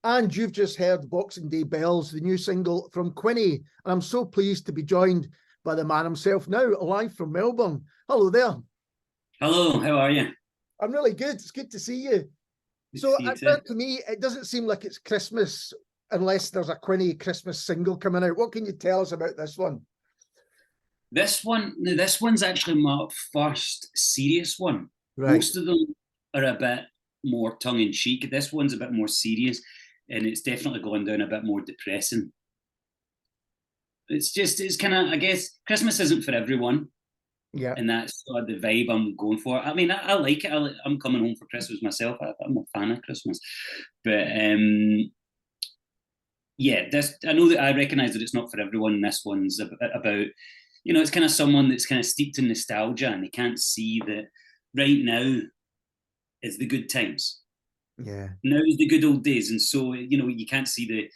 And you've just heard Boxing Day Bells, the new single from Quinny. And I'm so pleased to be joined by the man himself now, live from Melbourne. Hello there. Hello, how are you? I'm really good. It's good to see you. So to me, it doesn't seem like it's Christmas unless there's a Quinny Christmas single coming out. What can you tell us about this one? This one's actually my first serious one. Right. Most of them are a bit more tongue-in-cheek. This one's a bit more serious, and it's definitely going down a bit more depressing. It's kind of, I guess, Christmas isn't for everyone. Yeah. And that's sort of the vibe I'm going for. I mean, I like it. I'm coming home for Christmas myself. I'm a fan of Christmas. But yeah, I know that I recognise that it's not for everyone. This one's about, it's kind of someone that's kind of steeped in nostalgia, and they can't see that right now is the good times. Yeah. Now is the good old days. And so, you can't see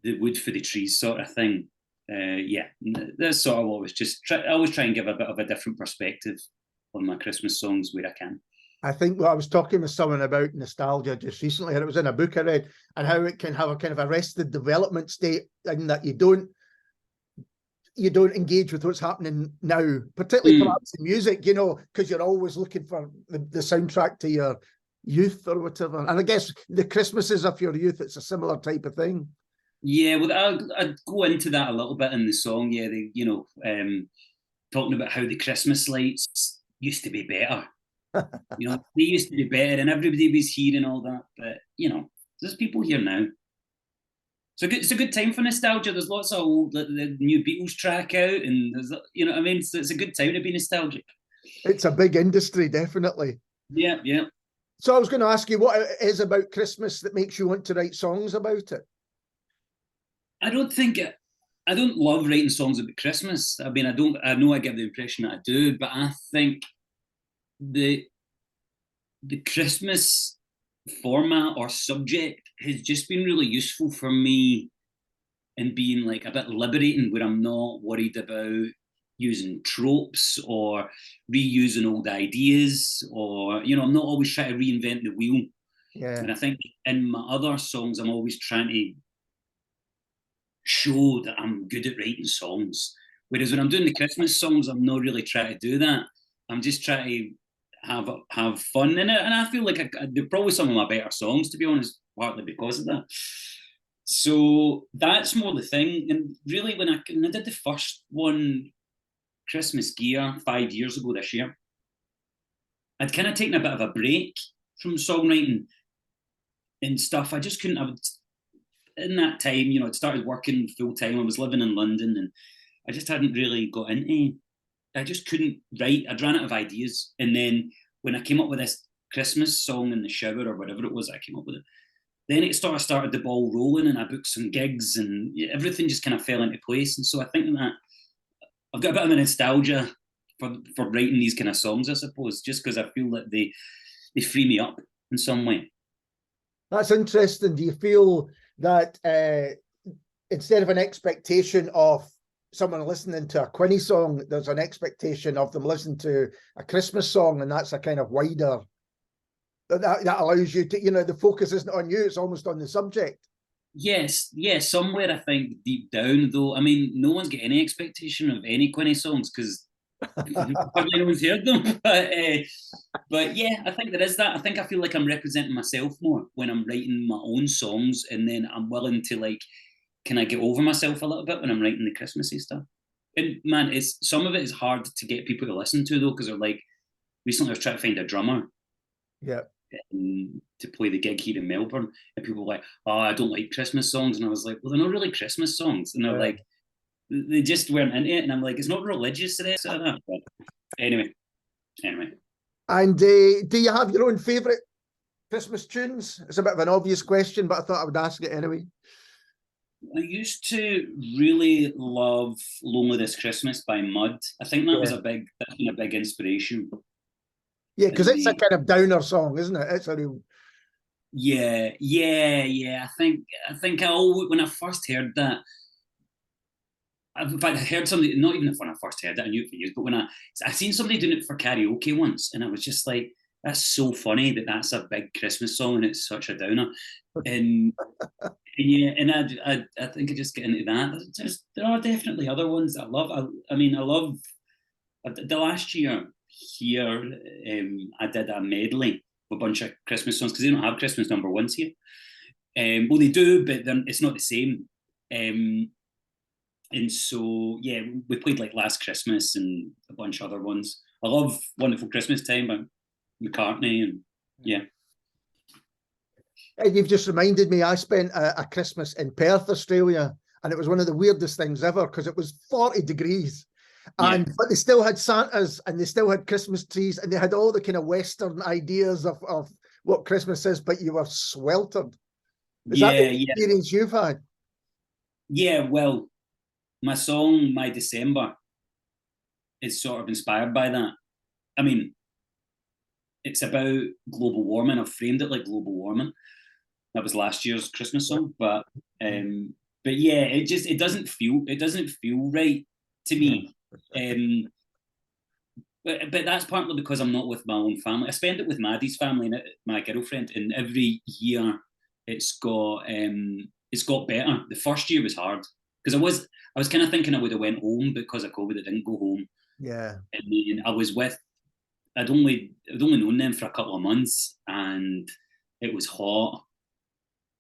the wood for the trees sort of thing. That's sort of always I always try and give a bit of a different perspective on my Christmas songs where I can. I think I was talking with someone about nostalgia just recently, and it was in a book I read, and how it can have a kind of arrested development state in that you don't engage with what's happening now, particularly perhaps in music, because you're always looking for the soundtrack to your youth or whatever. And I guess the Christmases of your youth, it's a similar type of thing. Yeah, well, I'd go into that a little bit in the song. Yeah, talking about how the Christmas lights used to be better. They used to be better, and everybody was here and all that. But there's people here now. So it's a good time for nostalgia. There's lots of old, the new Beatles track out, and there's, what I mean. So it's a good time to be nostalgic. It's a big industry, definitely. Yeah. So I was going to ask you, what it is about Christmas that makes you want to write songs about it? I don't love writing songs about Christmas. I mean, I know I give the impression that I do, but I think the Christmas format or subject has just been really useful for me in being like a bit liberating, where I'm not worried about using tropes or reusing old ideas, or, I'm not always trying to reinvent the wheel. Yeah. And I think in my other songs, I'm always trying to show that I'm good at writing songs. Whereas when I'm doing the Christmas songs, I'm not really trying to do that. I'm just trying to have fun in it. And I feel like they're probably some of my better songs, to be honest, partly because of that. So that's more the thing. And really, when I did the first one, Christmas Gear, 5 years ago this year, I'd kind of taken a bit of a break from songwriting and stuff. I just couldn't. In that time, I'd started working full time. I was living in London, and I just hadn't really got into. I just couldn't write. I'd ran out of ideas. And then when I came up with this Christmas song in the shower or whatever it was, I came up with it. Then it started the ball rolling, and I booked some gigs, and everything just kind of fell into place. And so I think that I've got a bit of a nostalgia for writing these kind of songs, I suppose, just because I feel that they free me up in some way. That's interesting. Do you feel that instead of an expectation of someone listening to a Quinny song, there's an expectation of them listening to a Christmas song, and that's a kind of wider, that allows you to, the focus isn't on you, it's almost on the subject. Yes, somewhere I think deep down, though, I mean, no one's got any expectation of any Quinny songs because probably no one's heard them. But yeah, I think there is that. I think I feel like I'm representing myself more when I'm writing my own songs, and then I'm willing to can I get over myself a little bit when I'm writing the Christmassy stuff. And man, some of it is hard to get people to listen to, though, because they're like, recently I was trying to find a drummer. Yeah. To play the gig here in Melbourne, and people were like, "Oh, I don't like Christmas songs," and I was like, "Well, they're not really Christmas songs," and they're like, they just weren't into it, and I'm like, "It's not religious today." So but anyway. And do you have your own favourite Christmas tunes? It's a bit of an obvious question, but I thought I would ask it anyway. I used to really love "Lonely This Christmas" by Mud. I think that's been a big inspiration. Yeah, because it's a kind of downer song, isn't it? It's a real. Yeah. I think when I first heard that, in fact, I heard somebody, not even when I first heard it, I knew it for years, but when I seen somebody doing it for karaoke once, and I was just like, that's so funny that's a big Christmas song and it's such a downer. And yeah, and I think I just get into that. There are definitely other ones that I love. I mean, I love the last year here. I did a medley of a bunch of Christmas songs because they don't have Christmas number ones here. Well, they do, but it's not the same. And so, yeah, we played like Last Christmas and a bunch of other ones. I love Wonderful Christmas Time by McCartney, and yeah. And you've just reminded me, I spent a Christmas in Perth, Australia, and it was one of the weirdest things ever because it was 40 degrees. But they still had Santas and they still had Christmas trees and they had all the kind of Western ideas of what Christmas is, but you were sweltered. Is that the experience you've had? Yeah, well, my song, My December, is sort of inspired by that. I mean, it's about global warming. I've framed it like global warming. That was last year's Christmas song, but yeah, it doesn't feel right to me. But that's partly because I'm not with my own family. I spend it with Maddie's family and my girlfriend, and every year it's got better. The first year was hard because I was kind of thinking I would have went home because of COVID. I didn't go home. Yeah, and then I was with. I'd only known them for a couple of months, and it was hot,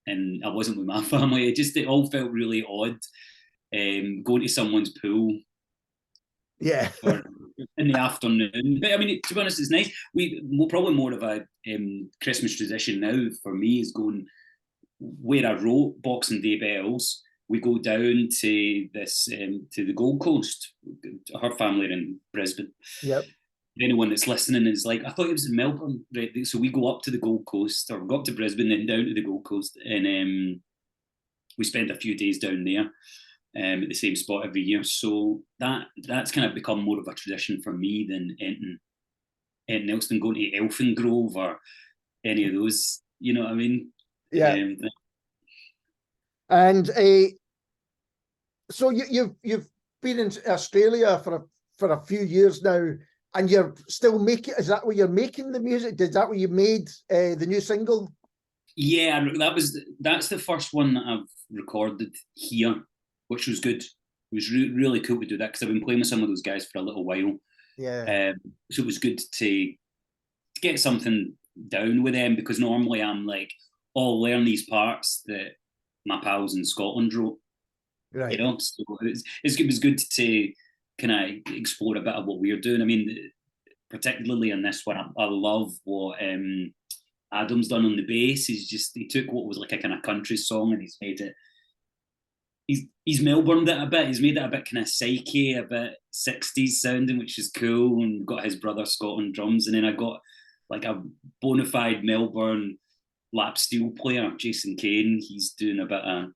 and I wasn't with my family. It all felt really odd. Going to someone's pool. Yeah. In the afternoon. But I mean, to be honest, it's nice. We're probably more of a Christmas tradition now for me is going where I wrote Boxing Day Bells. We go down to this to the Gold Coast. Her family are in Brisbane. Yep. Anyone that's listening is like, I thought it was in Melbourne. Right? So we go up to the Gold Coast, or go up to Brisbane, then down to the Gold Coast, and we spend a few days down there. At the same spot every year, so that's kind of become more of a tradition for me than anything else, than going to Elfin Grove or any of those. You know what I mean? Yeah. And so you've been in Australia for a few years now, and you're still making. Is that where you're making the music? Is that where you made the new single? Yeah, that's the first one that I've recorded here, which was good. It was really cool to do that because I've been playing with some of those guys for a little while. Yeah. So it was good to get something down with them because normally I'm like, oh, I'll learn these parts that my pals in Scotland wrote. Right. You know, so it was good to kind of explore a bit of what we're doing. I mean, particularly in this one, I love what Adam's done on the bass. He took what was like a kind of country song and he's made it. He's Melbourned it a bit. He's made it a bit kind of psyche, a bit 60s sounding, which is cool. And got his brother Scott on drums. And then I got like a bona fide Melbourne lap steel player, Jason Kane. He's doing a bit of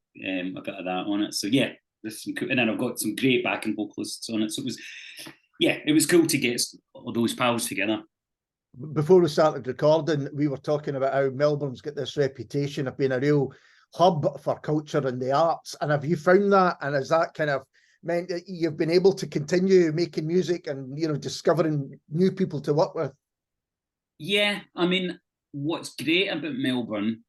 that on it. So yeah, there's some cool. And then I've got some great backing vocalists on it. So it was cool to get all those pals together. Before we started recording, we were talking about how Melbourne's got this reputation of being a real hub for culture and the arts. And have you found that? And has that kind of meant that you've been able to continue making music and, you know, discovering new people to work with? Yeah, I mean, what's great about Melbourne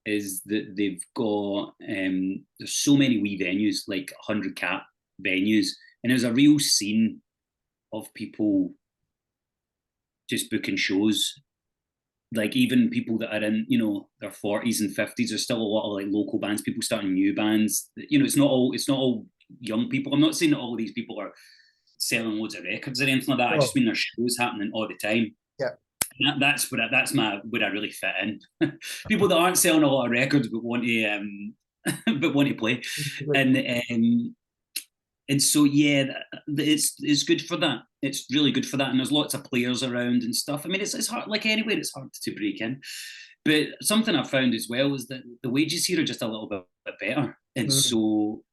is that they've got there's so many wee venues, like 100 cap venues, and there's a real scene of people just booking shows. Like even people that are in, you know, their 40s and 50s, there's still a lot of like local bands, people starting new bands. You know, it's not all young people. I'm not saying that all of these people are selling loads of records or anything like that. I just mean there's shows happening all the time. Yeah. That's where I really fit in. People that aren't selling a lot of records but want to play. And so yeah, it's good for that. It's really good for that, and there's lots of players around and stuff. I mean, it's hard, like anywhere, it's hard to break in. But something I've found as well is that the wages here are just a little bit better, and so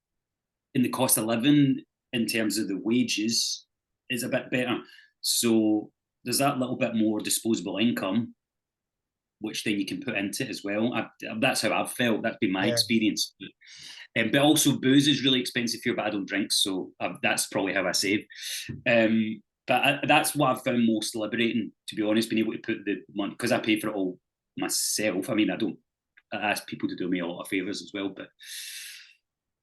in the cost of living in terms of the wages is a bit better. So there's that little bit more disposable income, which then you can put into it as well. That's how I've felt. That's been my experience. But also booze is really expensive here, but I don't drink, so that's probably how I save. that's what I've found most liberating, to be honest, being able to put the money, because I pay for it all myself. I mean, I ask people to do me a lot of favours as well, but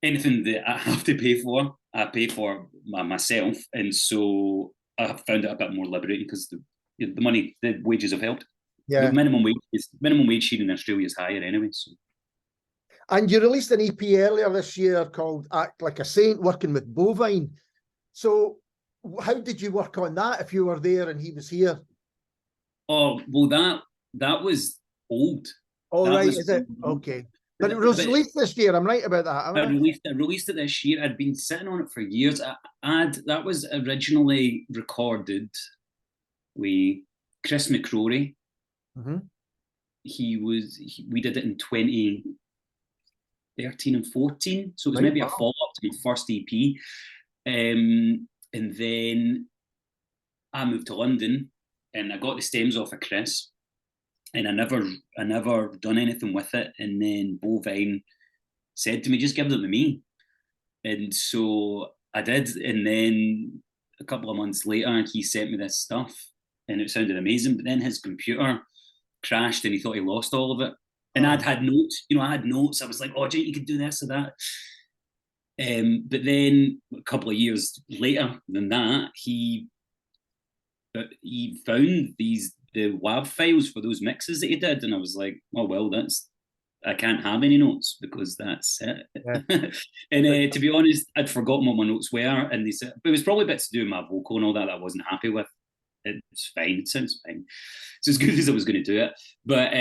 anything that I have to pay for, I pay for myself. And so I have found it a bit more liberating because the money, the wages have helped. Yeah. The minimum wage here in Australia is higher anyway. So. And you released an EP earlier this year called Act Like a Saint, working with Bovine. So how did you work on that if you were there and he was here? Oh, well, that was old. Oh, that right, is it? Okay. But it was released this year. I'm right about that. I released it this year. I'd been sitting on it for years. That was originally recorded with Chris McCrory. Mm-hmm. We did it in 2013 and 14. So it was maybe a follow-up to my first EP. And then I moved to London and I got the stems off of Chris. And I never done anything with it. And then Bovine said to me, just give them to me. And so I did. And then a couple of months later, he sent me this stuff and it sounded amazing. But then his computer crashed and he thought he lost all of it. And I'd had notes, I had notes. I was like, oh, Jake, you could do this or that. But then a couple of years later than that, he found the WAV files for those mixes that he did, and I was like, oh well, I can't have any notes because that's it. Yeah. And to be honest, I'd forgotten what my notes were, and they said, but it was probably bits to do with my vocal and all that I wasn't happy with. It's fine, it sounds fine. It's as good as I was going to do it, but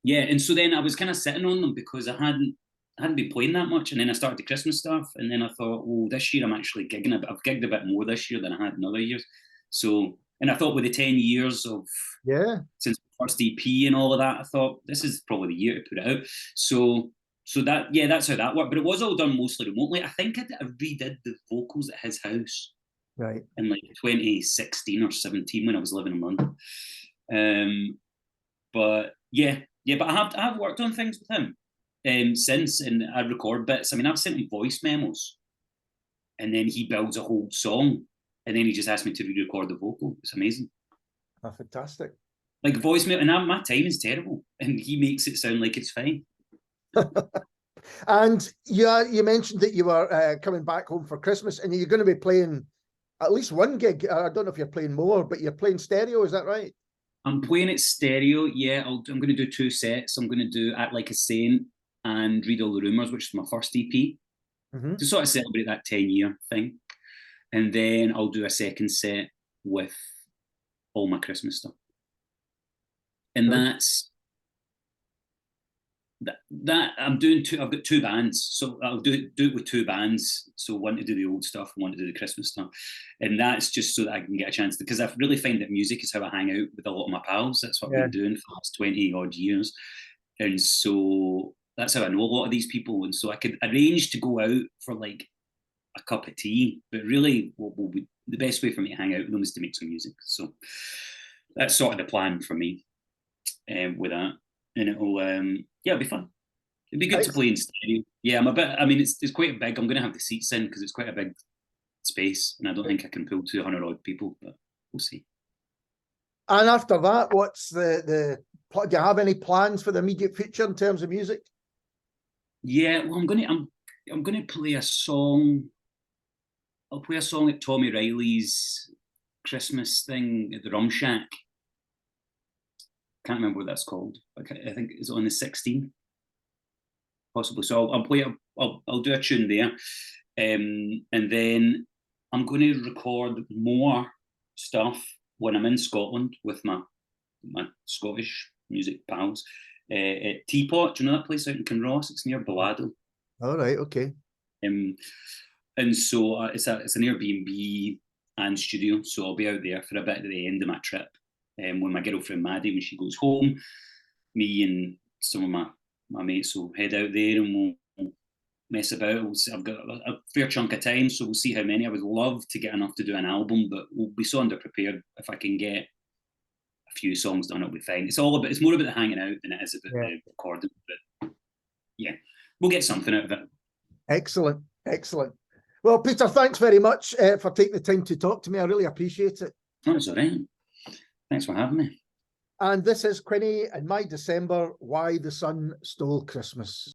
yeah. And so then I was kind of sitting on them because I hadn't been playing that much, and then I started the Christmas stuff, and then I thought, well, this year I'm actually gigging a bit. I've gigged a bit more this year than I had in other years, so. And I thought with the 10 years of since the first EP and all of that, I thought this is probably the year to put it out. So that's how that worked. But it was all done mostly remotely. I think I redid the vocals at his house, right, in like 2016 or 17 when I was living in London. But I have worked on things with him since, and I record bits. I mean, I've sent him voice memos, and then he builds a whole song. And then he just asked me to re-record the vocal. It's amazing. Oh, fantastic. Like voicemail, and my time is terrible. And he makes it sound like it's fine. And you mentioned that you were coming back home for Christmas, and you're going to be playing at least one gig. I don't know if you're playing more, but you're playing stereo, is that right? I'm playing it stereo, yeah. I'm going to do 2 sets. I'm going to do Act Like a Saint and Read All the Rumours, which is my first EP. Mm-hmm. To sort of celebrate that 10-year thing. And then I'll do a second set with all my Christmas stuff. And that's that I'm doing I've got 2 bands. So I'll do it with 2 bands. So one to do the old stuff, one to do the Christmas stuff. And that's just so that I can get a chance because I really find that music is how I hang out with a lot of my pals. That's what I've been doing for the last 20 odd years. And so that's how I know a lot of these people. And so I could arrange to go out for like a cup of tea, but really what will be the best way for me to hang out with them is to make some music. So that's sort of the plan for me with that. And it'll it'll be fun. It'd be good to play in stereo. Yeah, it's quite big. I'm going to have the seats in because it's quite a big space and I don't think I can pull 200 odd people, but we'll see. And after that, what's do you have any plans for the immediate future in terms of music? Yeah, well, I'm going to play a song. I'll play a song at Tommy Riley's Christmas thing at the Rum Shack. Can't remember what that's called. I think it's on the 16th, possibly. So I'll play. I'll do a tune there, and then I'm going to record more stuff when I'm in Scotland with my Scottish music pals at Teapot. Do you know that place out in Kinross? It's near Balado. All right. Okay. And so it's an Airbnb and studio. So I'll be out there for a bit at the end of my trip. When my girlfriend Maddie, when she goes home, me and some of my mates will head out there and we'll mess about. I've got a fair chunk of time, so we'll see how many. I would love to get enough to do an album, but we'll be so underprepared. If I can get a few songs done, it'll be fine. It's more about the hanging out than it is about the recording. But yeah, we'll get something out of it. Excellent. Well, Peter, thanks very much for taking the time to talk to me. I really appreciate it. That's all right. Thanks for having me. And this is Quinny and my December, Why the Sun Stole Christmas.